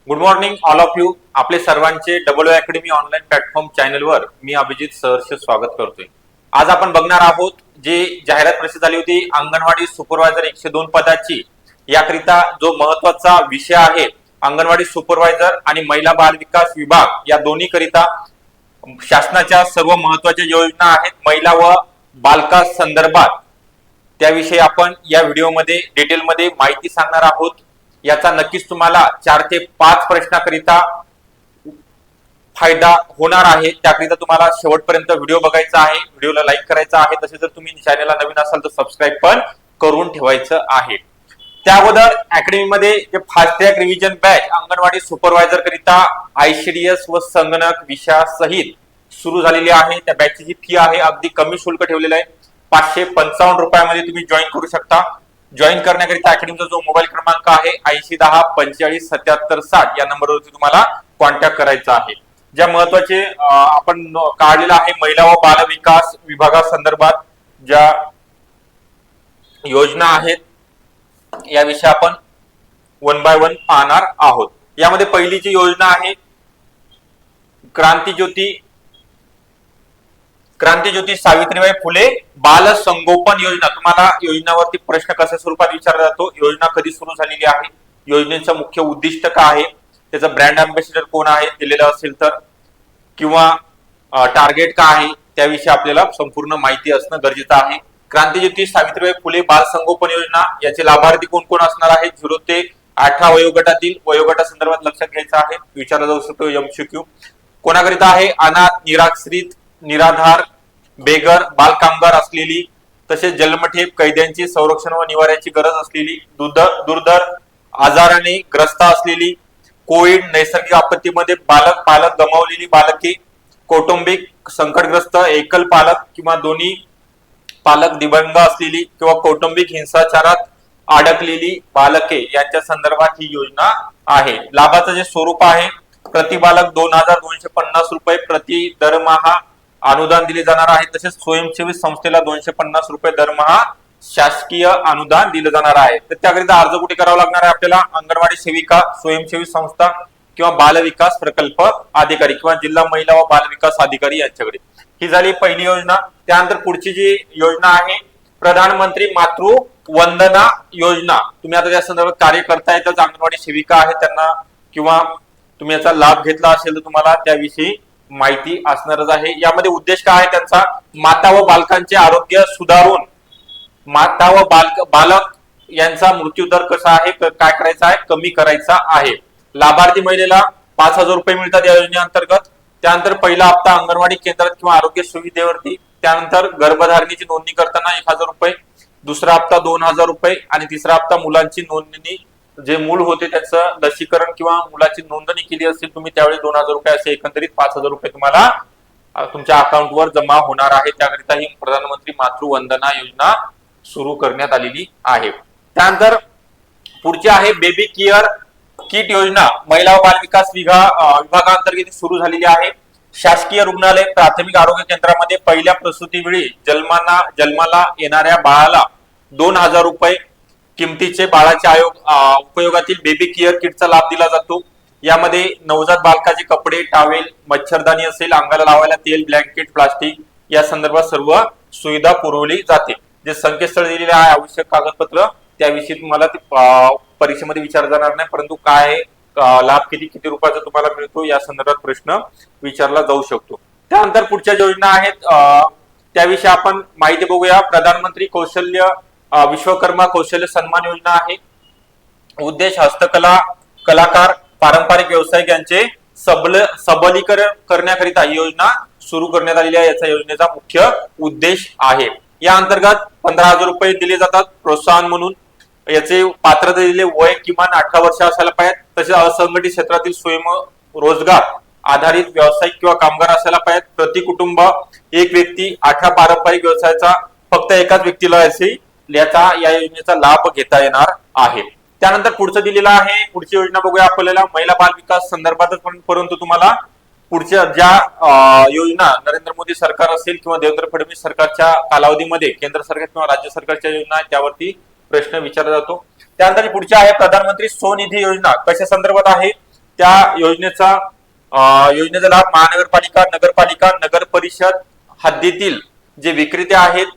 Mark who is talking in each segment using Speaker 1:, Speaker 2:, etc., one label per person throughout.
Speaker 1: Good morning all of you. आपले सर्वांचे double academy online platform चॅनलवर मी अभिजित सहर्ष स्वागत करतोय. आज आपण बघणार आहोत जे जाहिरात प्रसिद्ध झाली होती अंगणवाडी सुपरवायझर 102 पदाची, याकरिता जो महत्वाचा विषय आहे अंगणवाडी सुपरवायझर आणि महिला बाल विकास विभाग या दोन्ही करिता शासनाच्या सर्व महत्वाच्या योजना आहेत महिला व बालका संदर्भात, त्याविषयी आपण या व्हिडिओमध्ये डिटेलमध्ये माहिती सांगणार आहोत. याचा नक्कीच तुम्हाला 4 ते 5 प्रश्नाकरिता फायदा होणार आहे. त्याकरिता तुम्हाला शेवटपर्यंत व्हिडिओ बघायचा आहे, व्हिडिओला लाईक करायचा आहे. तसेच जर तुम्ही चॅनलला नवीन असाल तर सबस्क्राईब पण करून ठेवायचं आहे. त्या अगोदर अकॅडमीमध्ये जे fast track revision batch anganwadi supervisor करिता ICDS व संगणक विषयासहित सुरू झालेली आहे. त्या बॅचची जी फी आहे अगदी कमी शुल्क ठेवलेलं आहे. 555 रुपयामध्ये तुम्ही जॉईन करू शकता. जॉईन करण्याकरिता अकॅडमीचा जो मोबाईल क्रमांक आहे 8010 45 77 60 या नंबरवरती तुम्हाला कॉन्टॅक्ट करायचा आहे. ज्या महत्वाचे आपण काढलेला आहे महिला व बाल विकास विभागासंदर्भात ज्या योजना आहेत याविषयी आपण वन बाय वन पाहणार आहोत. यामध्ये पहिली जी योजना आहे क्रांतिज्योती सावित्रीबाई फुले बाल संगोपन योजना. तुम्हाला योजनावरती प्रश्न कशा स्वरूपात विचारला जातो, योजना कधी सुरू झालेली आहे, योजनेचं मुख्य उद्दिष्ट काय आहे, त्याचा ब्रँड अँबॅसेडर कोण आहे दिलेलं असेल तर, किंवा टार्गेट काय आहे त्याविषयी आपल्याला संपूर्ण माहिती असणं गरजेचं आहे. क्रांतिज्योती सावित्रीबाई फुले बाल संगोपन योजना याचे लाभार्थी कोण कोण असणार आहेत, 0 ते 18 वयोगटातील वयोगटासंदर्भात लक्षात घ्यायचं आहे. विचारला जाऊ शकतो MCQ. कोणाकरिता आहे, अनाथ, निराश्रित, निराधार, बेघर, बालकामगार असलेली, तसेच जन्मठेप, कैद्यांची संरक्षण व निवाऱ्याची गरज असलेली, दुर्धर आजाराने ग्रस्त असलेली, कोविड नैसर्गिक आपत्तीमध्ये पालक गमावलेली बालके, कौटुंबिक संकटग्रस्त एकल पालक किंवा दोन्ही पालक दिव्यांग असलेली किंवा कौटुंबिक हिंसाचारात अडकलेली बालके यांच्या संदर्भात ही योजना आहे. लाभाचं जे स्वरूप आहे प्रति बालक 2250 रुपये प्रति दरमहा अनुदान दिले जाणार आहे. तसेच स्वयंसेवी संस्थेला 250 रुपये दरमहा शासकीय अनुदान दिलं जाणार आहे. तर त्याकरिता अर्ज कुठे करावा लागणार आहे आपल्याला, अंगणवाडी सेविका, स्वयंसेवी संस्था किंवा बाल विकास प्रकल्प अधिकारी किंवा जिल्हा महिला व बाल विकास अधिकारी यांच्याकडे. ही झाली पहिली योजना. त्यानंतर पुढची जी योजना आहे प्रधानमंत्री मातृ वंदना योजना. तुम्ही आता या संदर्भात कार्य करताय तर अंगणवाडी सेविका आहे त्यांना, किंवा तुम्ही याचा लाभ घेतला असेल तर तुम्हाला त्याविषयी माहिती असणारच आहे. यामध्ये उद्देश काय आहे त्यांचा, माता व बालकांचे आरोग्य सुधारून माता व बालक यांचा मृत्यू दर कसा आहे, काय करायचा आहे, कमी करायचा आहे. लाभार्थी महिलेला 5000 रुपये मिळतात या योजनेअंतर्गत. त्यानंतर पहिला हप्ता अंगणवाडी केंद्रात किंवा आरोग्य सुविधेवरती, त्यानंतर गर्भधारणेची नोंदणी करताना 1000 रुपये, दुसरा हप्ता 2000 रुपये आणि तिसरा हप्ता मुलांची नोंदणी, जे मूल होते त्याचं लसीकरण किंवा मुलाची नोंदणी केली असेल तुम्ही त्यावेळी 2000 रुपये, असे एकंदरीत 5000 रुपये तुम्हाला तुमच्या अकाउंटवर जमा होणार आहे. त्याकरिता ही प्रधानमंत्री मातृ वंदना योजना सुरू करण्यात आलेली आहे. त्यानंतर पुढची आहे बेबी केअर किट योजना. महिला व बाल विकास विभागांतर्गत सुरू झालेली आहे. शासकीय रुग्णालय प्राथमिक आरोग्य केंद्रामध्ये पहिल्या प्रसूतीवेळी जन्माला येणाऱ्या बाळाला 2000 रुपये किमतीचे बाळाच्या उपयोगातील बेबी केअर किटचा लाभ दिला जातो. यामध्ये नवजात बालकाचे कपडे, टावेल, मच्छरदाणी असेल, अंगाला लावायला तेल, ब्लँकेट, प्लास्टिक या संदर्भात सर्व सुविधा पुरवली जाते. जे संकेतस्थळ दिलेले आहे आवश्यक कागदपत्र त्याविषयी तुम्हाला परीक्षेमध्ये विचारला जाणार नाही, परंतु काय लाभ किती रुपयाचा तुम्हाला मिळतो या संदर्भात प्रश्न विचारला जाऊ शकतो. त्यानंतर पुढच्या योजना आहेत त्याविषयी आपण माहिती बघूया. प्रधानमंत्री विश्वकर्मा कौशल्य सन्मान योजना आहे. उद्देश हस्तकला कलाकार पारंपरिक व्यावसायिक यांचे सबलीकरण करण्याकरिता ही योजना सुरू करण्यात आलेली आहे. याचा योजनेचा मुख्य उद्देश आहे. या अंतर्गत 15000 रुपये दिले जातात प्रोत्साहन म्हणून. याचे पात्रता दिलेले वय किमान 18 वर्ष असायला पाहिजे. तसेच असंघटित क्षेत्रातील स्वयंरोजगार आधारित व्यावसायिक किंवा कामगार असायला पाहिजे. प्रति कुटुंब एक व्यक्ती 18 पारंपरिक व्यवसायाचा फक्त एकाच व्यक्तीला असे या योजनेचा लाभ घेता येणार आहे. त्यानंतर पुढचं दिलेलं आहे, पुढची योजना बघूया आपल्याला महिला बाल विकास संदर्भातच, परंतु तुम्हाला पुढच्या ज्या योजना नरेंद्र मोदी सरकार असेल किंवा देवेंद्र फडणवीस सरकारच्या कालावधीमध्ये केंद्र सरकार किंवा राज्य सरकारच्या योजना आहेत त्यावरती प्रश्न विचारला जातो. त्यानंतर पुढची आहे प्रधानमंत्री स्वनिधी योजना. कशा संदर्भात आहे, त्या योजनेचा लाभ महानगरपालिका, नगरपालिका, नगर परिषद हद्दीतील जे विक्रेते आहेत,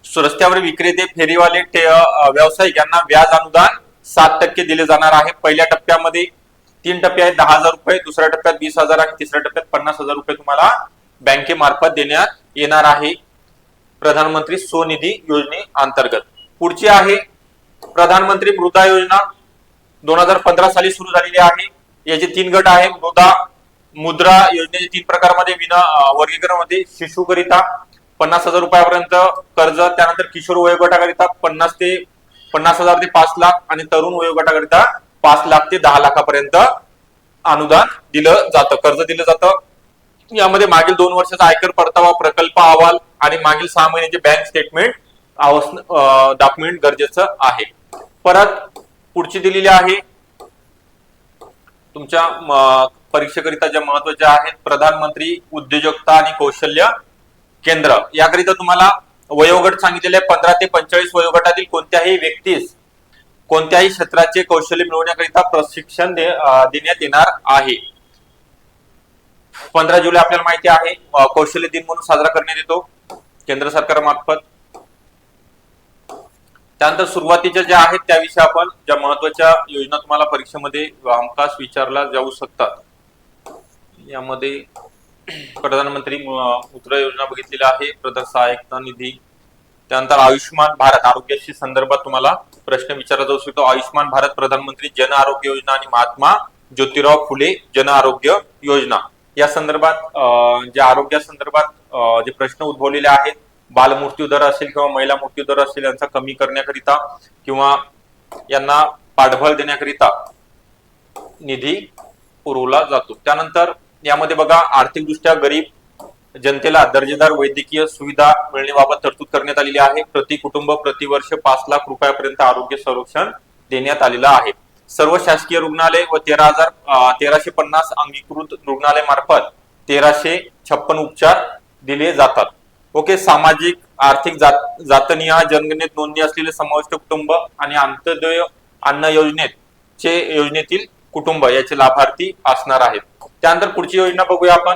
Speaker 1: रस्त्यावर विक्रेते, फेरीवाले, व्यावसायिक यांना व्याज अनुदान 7% दिले जाणार आहे. पहिल्या टप्प्यामध्ये 3 टप्पे आहेत, 10,000 रुपये, दुसऱ्या टप्प्यात 20,000 आणि तिसऱ्या टप्प्यात 50,000 रुपये तुम्हाला बँकेमार्फत देण्यात येणार आहे प्रधानमंत्री स्वनिधी योजने अंतर्गत. पुढची आहे प्रधानमंत्री मृदा योजना. 2015 साली सुरू झालेली आहे. याचे 3 गट आहे. मुद्रा योजनेचे 3 प्रकारमध्ये वर्गीकरण मध्ये शिशुकरिता 50,000 रुपयापर्यंत कर्ज, त्यानंतर किशोर वयोगटाकरिता 50,000 ते 5 लाख आणि तरुण वयोगटाकरिता 5 लाख ते 10 लाखापर्यंत अनुदान दिलं जातं, कर्ज दिलं जातं. यामध्ये मागील 2 वर्षाचा आयकर परतावा, प्रकल्प अहवाल आणि मागील 6 महिन्याचे बँक स्टेटमेंट डॉक्युमेंट गरजेचं आहे. परत पुढची दिलेली आहे तुमच्या परीक्षेकरिता ज्या महत्वाच्या आहेत, प्रधानमंत्री उद्योजकता आणि कौशल्य केंद्र. याकरिता तुम्हाला वयोगट सांगितलेले आहे. 15 ते 45 वयोगटातील कोणत्याही व्यक्तीस कोणत्याही क्षेत्राचे कौशल्य मिळवण्याकरिता प्रशिक्षण देण्यात येणार आहे. 15 जुलै आपल्याला माहिती आहे कौशल्य दिन म्हणून साजरा करण्यात येतो केंद्र सरकारमार्फत. त्यानंतर सुरुवातीच्या ज्या आहेत त्याविषयी आपण ज्या महत्वाच्या योजना तुम्हाला परीक्षेमध्ये हमखास विचारला जाऊ शकतात. यामध्ये प्रधानमंत्री मुद्रा योजना बघितलेली आहे, प्रधान सहाय्यता निधी. त्यानंतर आयुष्यमान भारत आरोग्याशी संदर्भात तुम्हाला प्रश्न विचारला जाऊ शकतो. आयुष्यमान भारत, प्रधानमंत्री जन आरोग्य योजना आणि महात्मा ज्योतिराव फुले जन आरोग्य योजना या संदर्भात ज्या आरोग्या संदर्भात जे प्रश्न उद्भवलेले आहेत, बालमृत्यू दर असेल किंवा महिला मृत्यू दर असेल यांचा कमी करण्याकरिता किंवा यांना पाठबळ देण्याकरिता निधी पुरवला जातो. त्यानंतर यामध्ये बघा आर्थिकदृष्ट्या गरीब जनतेला दर्जेदार वैद्यकीय सुविधा मिळण्याबाबत तरतूद करण्यात आलेली आहे. प्रति कुटुंब प्रतिवर्ष 5 लाख रुपयापर्यंत आरोग्य संरक्षण देण्यात आलेलं आहे. सर्व शासकीय रुग्णालय व 1350 अंगीकृत रुग्णालय मार्फत 1356 उपचार दिले जातात. ओके. सामाजिक आर्थिक जातनिहाय जनगणनेत नोंदणी असलेले समाविष्ट कुटुंब आणि अंत्योदय अन्न योजनेतील कुटुंब याचे लाभार्थी असणार आहेत. त्यानंतर पुढची योजना बघूया आपण.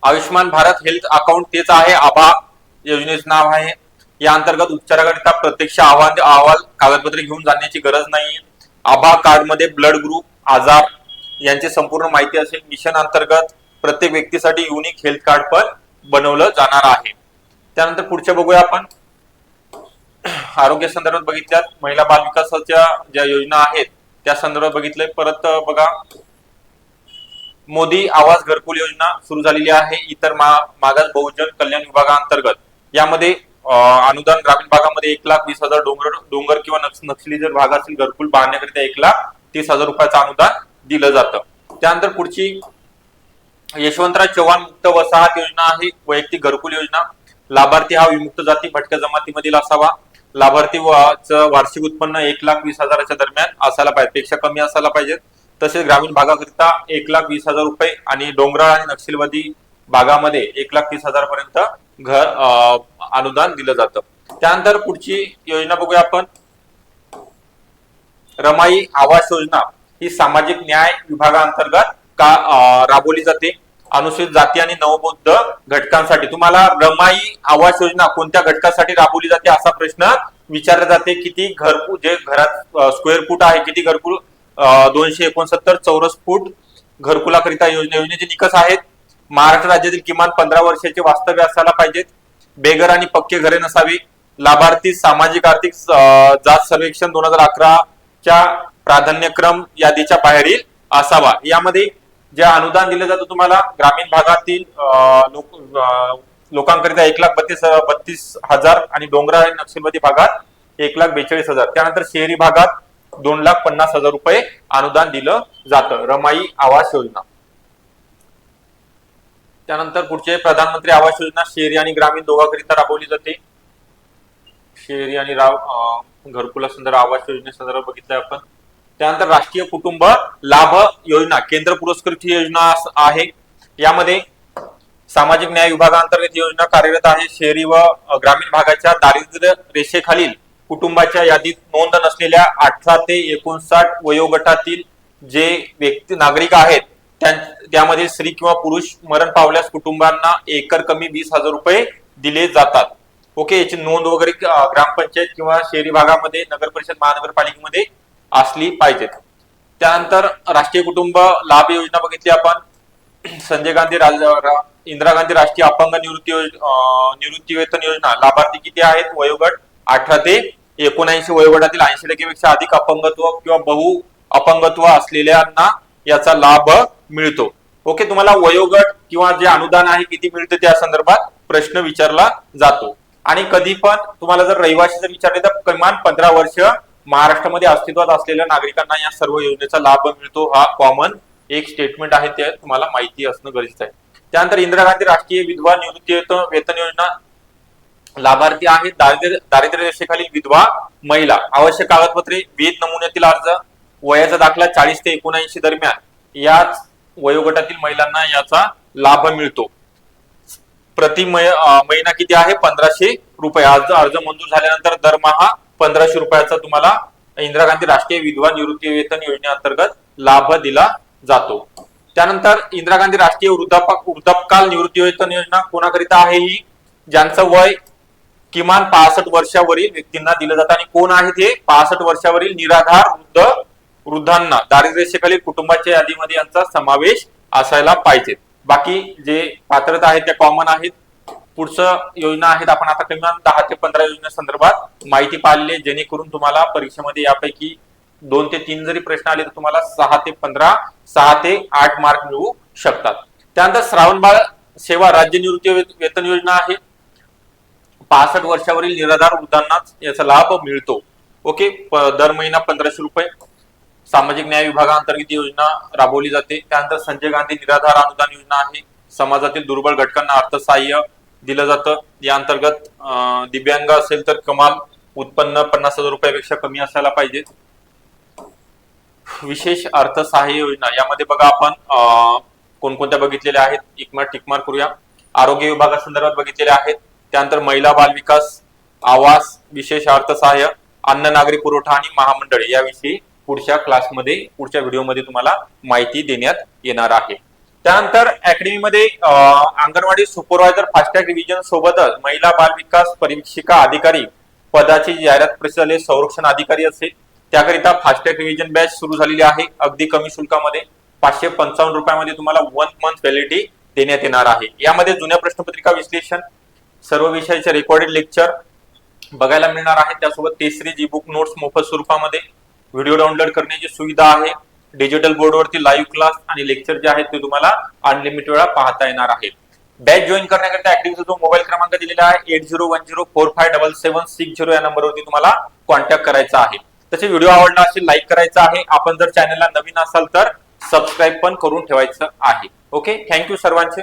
Speaker 1: आयुष्यमान भारत हेल्थ अकाउंट तेच आहे, आभा योजनेचं नाव आहे. या अंतर्गत उपचाराकरिता प्रत्यक्ष अहवाल कागदपत्रे घेऊन जाण्याची गरज नाहीये. आभा कार्ड मध्ये ब्लड ग्रुप, आजार यांची संपूर्ण माहिती असेल. मिशन अंतर्गत प्रत्येक व्यक्तीसाठी युनिक हेल्थ कार्ड पण बनवलं जाणार आहे. त्यानंतर पुढच्या बघूया आपण. आरोग्य संदर्भात बघितल्यात, महिला बाल विकासाच्या ज्या योजना आहेत त्या संदर्भात बघितलंय. परत बघा मोदी आवास घरकुल योजना सुरू झालेली आहे इतर मागास बहुजन कल्याण विभागांतर्गत. यामध्ये अनुदान ग्रामीण भागामध्ये 1,20,000 डोंगर किंवा नक्षली जर भाग असेल घरकुल बांधण्याकरिता 1,30,000 रुपयाचं अनुदान दिलं जातं. त्यानंतर पुढची यशवंतराव चव्हाण मुक्त वसाहत योजना आहे, वैयक्तिक घरकुल योजना. लाभार्थी हा विमुक्त जाती भटक्या जमातीमधील असावा. लाभार्थी वार्षिक उत्पन्न 1,20,000 दरम्यान असायला पाहिजे, पेक्षा कमी असायला पाहिजे. तसेच ग्रामीण भागाकरिता 1,20,000 रुपये आणि डोंगराळ आणि नक्षलवादी भागामध्ये 1,30,000 पर्यंत घर अनुदान दिलं जातं. त्यानंतर पुढची योजना बघूया आपण. रमाई आवास योजना ही सामाजिक न्याय विभागांतर्गत राबवली जाते. अनुसूचित जाती आणि नवबौद्ध घटकांसाठी. तुम्हाला रमाई आवास योजना कोणत्या घटकासाठी राबवली जाते असा प्रश्न विचारला जाते. किती घरकुल जे घरात स्क्वेअर फूट आहे, किती घरकुल 269 चौरस फूट घरकुलाकरिता योजनेचे निकष आहेत. महाराष्ट्र राज्यातील किमान 15 वर्षाचे वास्तव्य असायला पाहिजेत. बेघर आणि पक्के घरे नसावी. लाभार्थी सामाजिक आर्थिक जात सर्वेक्षण 2011च्या प्राधान्यक्रम यादीच्या बाहेरील असावा. यामध्ये जे अनुदान दिलं जातं तुम्हाला ग्रामीण भागातील लोकांकरिता 1,32,000 आणि डोंगराळ आणि नक्षलवादी भागात 1,42,000. त्यानंतर शहरी भागात 2,50,000 रुपये अनुदान दिलं जातं. रमाई आवास योजना. त्यानंतर पुढचे प्रधानमंत्री आवास योजना शहरी आणि ग्रामीण दोघांकरिता राबवली जाते. शहरी आणि घरकुला संदर्भात आवास योजनेसंदर्भात बघितलंय आपण. त्यानंतर राष्ट्रीय कुटुंब लाभ योजना केंद्र पुरस्कृत योजना आहे. यामध्ये सामाजिक न्याय विभागांतर्गत योजना कार्यरत आहे. शहरी व ग्रामीण भागाच्या दारिद्र्य रेषेखालील कुटुंबाच्या यादीत नोंद नसलेल्या 18 ते 59 वयोगटातील जे व्यक्ती नागरिक आहेत त्यामध्ये स्त्री किंवा पुरुष मरण पावल्यास कुटुंबांना एकर कमी 20,000 रुपये दिले जातात. ओके, याची नोंद वगैरे ग्रामपंचायत किंवा शहरी भागामध्ये नगर परिषद महानगरपालिकेमध्ये असली पाहिजे. त्यानंतर राष्ट्रीय कुटुंब लाभ योजना बघितली आपण. संजय गांधी इंदिरा गांधी राष्ट्रीय अपंग निवृत्ती वेतन योजना लाभार्थी किती आहेत? वयोगट 18 ते 79 वयोगटातील 80% पेक्षा अधिक अपंगत्व किंवा बहु अपंगत्व असलेल्यांना याचा लाभ मिळतो. ओके, तुम्हाला वयोगट किंवा जे अनुदान आहे किती मिळते त्या संदर्भात प्रश्न विचारला जातो. आणि कधी पण तुम्हाला जर रहिवासी जर विचारले तर किमान 15 वर्ष महाराष्ट्रामध्ये अस्तित्वात असलेल्या नागरिकांना या सर्व योजनेचा लाभ मिळतो. हा कॉमन एक स्टेटमेंट आहे, ते तुम्हाला माहिती असणं गरजेचं आहे. त्यानंतर इंदिरा गांधी राष्ट्रीय विधवा निवृत्ती वेतन योजना लाभार्थी आहेत दारिद्र्य रेषेखालील विधवा महिला. आवश्यक कागदपत्रे विहित नमुन्यातील अर्ज, वयाचा दाखला 40 ते 79 दरम्यान याच वयोगटातील महिलांना याचा लाभ मिळतो. प्रति महिना किती आहे? 1500 रुपये. अर्ज मंजूर झाल्यानंतर दरमहा 1500 रुपयाचा तुम्हाला इंदिरा गांधी राष्ट्रीय विधवा निवृत्ती वेतन योजनेअंतर्गत लाभ दिला जातो. त्यानंतर इंदिरा गांधी राष्ट्रीय वृद्धापकाल निवृत्ती वेतन योजना कोणाकरिता आहे? ही ज्यांचं वय किमान 65 वर्षावरील व्यक्तींना दिलं जातं. आणि कोण आहे ते? 65 वर्षावरील निराधार वृद्धांना दारिद्र्यरेषेखालील कुटुंबाच्या यादीमध्ये यांचा समावेश असायला पाहिजे. बाकी जे पात्रता आहेत त्या कॉमन आहेत. पुढचं योजना आहेत आपण आता किमान 10 ते 15 योजनेसंदर्भात माहिती पाहिली, जेणेकरून तुम्हाला परीक्षेमध्ये यापैकी 2 ते 3 जरी प्रश्न आले तर तुम्हाला 6 ते 15, 6 ते 8 मार्क मिळू शकतात. त्यानंतर श्रावणबाळ सेवा राज्य निवृत्ती वेतन योजना आहे. 65 वर्षावरील निराधार वृद्धांनाच याचा लाभ मिळतो. ओके, दर महिना 1500 रुपये. सामाजिक न्याय विभागाअंतर्गत योजना राबवली जाते. त्यानंतर संजय गांधी निराधार अनुदान योजना आहे. समाजातील दुर्बल घटकांना अर्थसहाय्य दिलं जातं. या अंतर्गत दिव्यांग असेल तर कमाल उत्पन्न 50,000 रुपयापेक्षा कमी असायला पाहिजे. विशेष अर्थसहाय्य योजना यामध्ये बघा आपण कोणकोणत्या बघितलेल्या आहेत, टिकमार्क करूया. आरोग्य विभागासंदर्भात बघितलेल्या आहेत. त्यानंतर महिला बाल विकास, आवास, विशेष अर्थसहाय्य, अन्न नागरी पुरवठा आणि महामंडळे याविषयी पुढच्या क्लासमध्ये पुढच्या व्हिडिओमध्ये तुम्हाला माहिती देण्यात येणार आहे. त्यानंतर अकॅडमीमध्ये अंगणवाडी सुपरवायझर फास्टॅग रिव्हिजन सोबतच महिला बाल विकास परीक्षिका अधिकारी पदाची जाहिरात प्रसिद्ध झाली. संरक्षण अधिकारी असेल त्याकरिता फास्टॅग रिव्हिजन बॅच सुरू झालेली आहे. अगदी कमी शुल्कामध्ये 555 रुपयामध्ये तुम्हाला 1 मंथ व्हॅलिडिटी देण्यात येणार आहे. यामध्ये जुन्या प्रश्नपत्रिका विश्लेषण, सर्व विषयाचे रेकॉर्डेड लेक्चर बघायला मिळणार आहे. त्यासोबत टेस्ट सीरीज ई-बुक नोट्स मोफत स्वरूपामध्ये, व्हिडिओ डाउनलोड करण्याची सुविधा आहे. डिजिटल बोर्डवरती लाईव्ह क्लास आणि लेक्चर जे आहेत ते तुम्हाला अनलिमिटेड वेळा पाहता येणार आहे. बॅच जॉईन करण्याकरिता अकॅडमीचा जो मोबाईल क्रमांक दिलेला आहे 8010457760 या नंबरवरती तुम्हाला कॉन्टॅक्ट करायचा आहे. तसे व्हिडिओ आवडला असेल लाईक करायचा आहे. आपण जर चॅनलला नवीन असाल तर सबस्क्राईब पण करून ठेवायचं आहे. ओके, थँक्यू सर्वांचे.